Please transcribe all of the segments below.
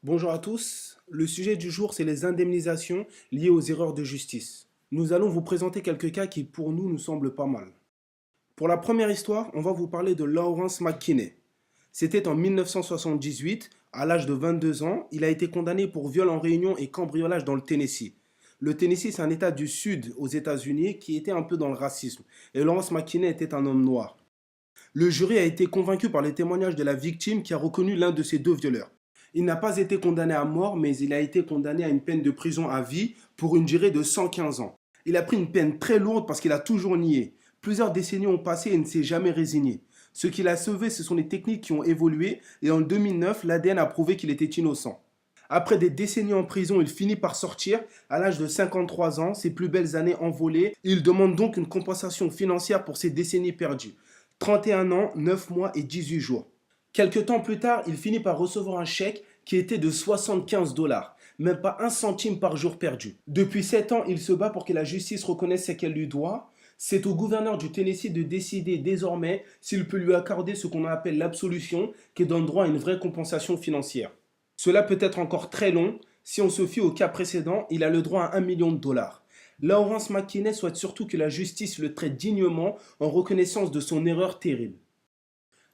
Bonjour à tous, le sujet du jour c'est les indemnisations liées aux erreurs de justice. Nous allons vous présenter quelques cas qui pour nous semblent pas mal. Pour la première histoire, on va vous parler de Lawrence McKinney. C'était en 1978, à l'âge de 22 ans, il a été condamné pour viol en réunion et cambriolage dans le Tennessee. Le Tennessee c'est un état du sud aux États-Unis qui était un peu dans le racisme et Lawrence McKinney était un homme noir. Le jury a été convaincu par les témoignages de la victime qui a reconnu l'un de ces deux violeurs. Il n'a pas été condamné à mort, mais il a été condamné à une peine de prison à vie pour une durée de 115 ans. Il a pris une peine très lourde parce qu'il a toujours nié. Plusieurs décennies ont passé et il ne s'est jamais résigné. Ce qui l'a sauvé, ce sont les techniques qui ont évolué et en 2009, l'ADN a prouvé qu'il était innocent. Après des décennies en prison, il finit par sortir. À l'âge de 53 ans, ses plus belles années envolées. Il demande donc une compensation financière pour ces décennies perdues. 31 ans, 9 mois et 18 jours. Quelque temps plus tard, il finit par recevoir un chèque qui était de 75 dollars, même pas un centime par jour perdu. Depuis 7 ans, il se bat pour que la justice reconnaisse ce qu'elle lui doit. C'est au gouverneur du Tennessee de décider désormais s'il peut lui accorder ce qu'on appelle l'absolution, qui donne droit à une vraie compensation financière. Cela peut être encore très long. Si on se fie au cas précédent, il a le droit à 1 million de dollars. Lawrence McKinney souhaite surtout que la justice le traite dignement en reconnaissance de son erreur terrible.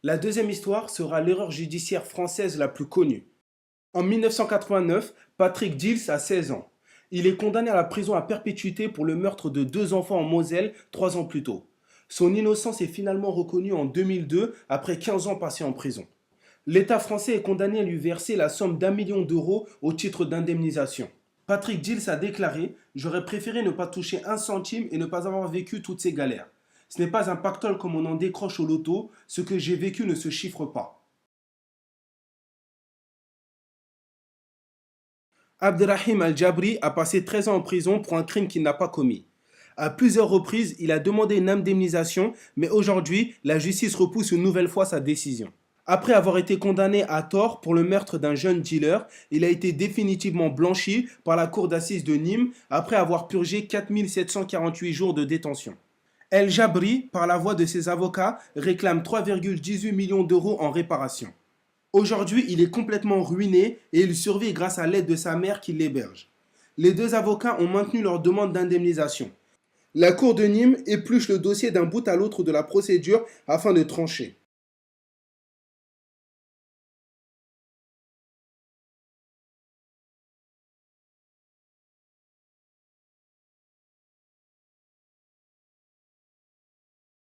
La deuxième histoire sera l'erreur judiciaire française la plus connue. En 1989, Patrick Dils a 16 ans. Il est condamné à la prison à perpétuité pour le meurtre de deux enfants en Moselle 3 ans plus tôt. Son innocence est finalement reconnue en 2002 après 15 ans passés en prison. L'État français est condamné à lui verser la somme d'1 million d'euros au titre d'indemnisation. Patrick Dils a déclaré: J'aurais préféré ne pas toucher un centime et ne pas avoir vécu toutes ces galères. Ce n'est pas un pactole comme on en décroche au loto, ce que j'ai vécu ne se chiffre pas. Abderrahim Al-Jabri a passé 13 ans en prison pour un crime qu'il n'a pas commis. À plusieurs reprises, il a demandé une indemnisation, mais aujourd'hui, la justice repousse une nouvelle fois sa décision. Après avoir été condamné à tort pour le meurtre d'un jeune dealer, il a été définitivement blanchi par la cour d'assises de Nîmes après avoir purgé 4748 jours de détention. El Jabri, par la voix de ses avocats, réclame 3,18 millions d'euros en réparation. Aujourd'hui, il est complètement ruiné et il survit grâce à l'aide de sa mère qui l'héberge. Les deux avocats ont maintenu leur demande d'indemnisation. La cour de Nîmes épluche le dossier d'un bout à l'autre de la procédure afin de trancher.